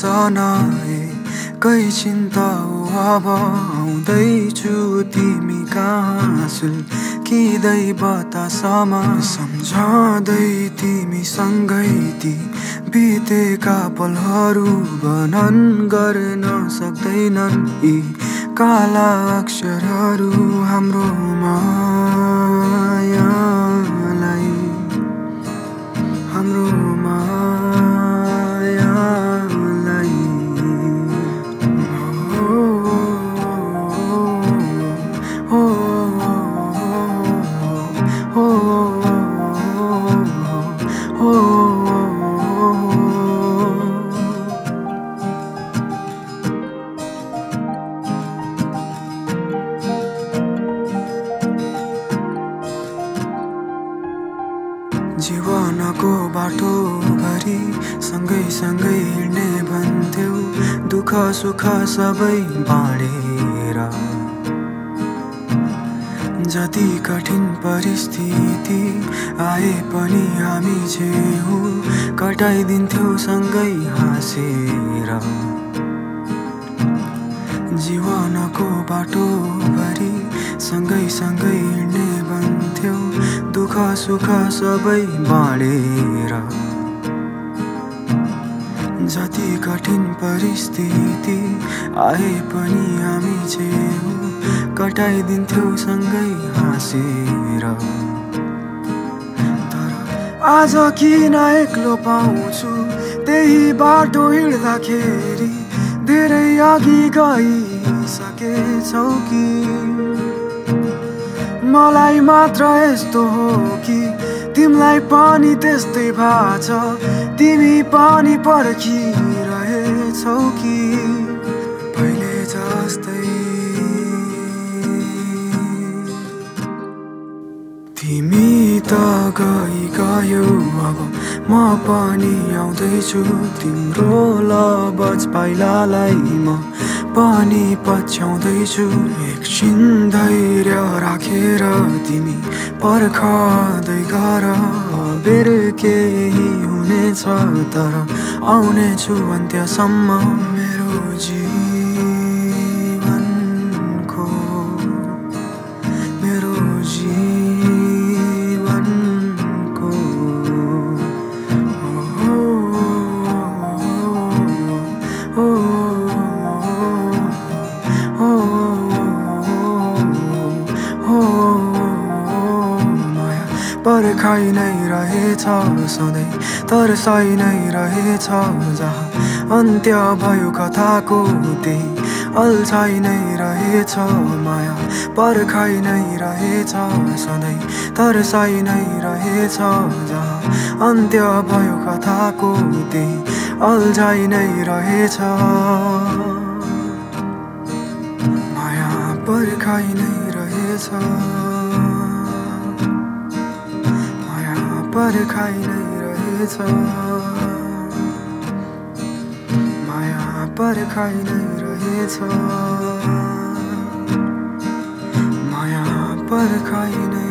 सनाए कै चिन्ता अब आउँदैछु तिमी कहाँ सुल्किँदै बतासमा सम्झँदै तिमी सँगै ती बितेका पलहरू वर्णन गर्न सक्दैनन् यी काला अक्षरहरू हाम्रो मायालाई हाम्रो मायालाई हो हो हो जीवनको बाटो भरि सँगै सँगै हिँड्ने भन्थ्यौ दुःख सुख सबै बाँडेर जति कठिन परिस्थिति आए पनि हामी छेउ कटाइदिन्थ्यौ सँगै हाँसेर जीवनको बाटो भरि सँगै सँगै हिँड्ने भन्थ्यौ दुःख सुख सबै बाँडेर जति कठिन परिस्थिति आए पनि हामी छेउ कटाइदिन्थ्यौ सँगै हाँसेर तर आज किन एक्लो पाउँछु त्यही बाटो हिँड्दाखेरि धेरै अघि गइसकेछौ कि मलाई मात्र यस्तो हो कि तिमीलाई पनि त्यस्तै भाछ तिमी पनि पर्खिरहेछौ कि पहिले जस्तै तिमी त गयौ अब म पनि आउँदैछु तिम्रो लबज पाइलालाई म पनि पछ्याउँदैछु एकछिन धैर्य राखेर तिमी पर्खदै गर बेर केही हुनेछ तर आउनेछु अन्त्यसम्म मेरो जीवनको मेरो जीवनको हो पर्खाइ नै रहेछ सधैँ तर्साइ नै रहेछ जहाँ अन्त्य भयो कथाको त्यही अल्छाइ नै रहेछ माया पर्खाइ नै रहेछ सधैँ तर्साइ नै रहेछ जहाँ अन्त्य भयो कथाको त्यही अल्झाइ नै रहेछ माया पर्खाइ नै रहेछ पर्खाइ नै रहेछ माया पर्खाइ नै रहेछ माया पर्खाइ नै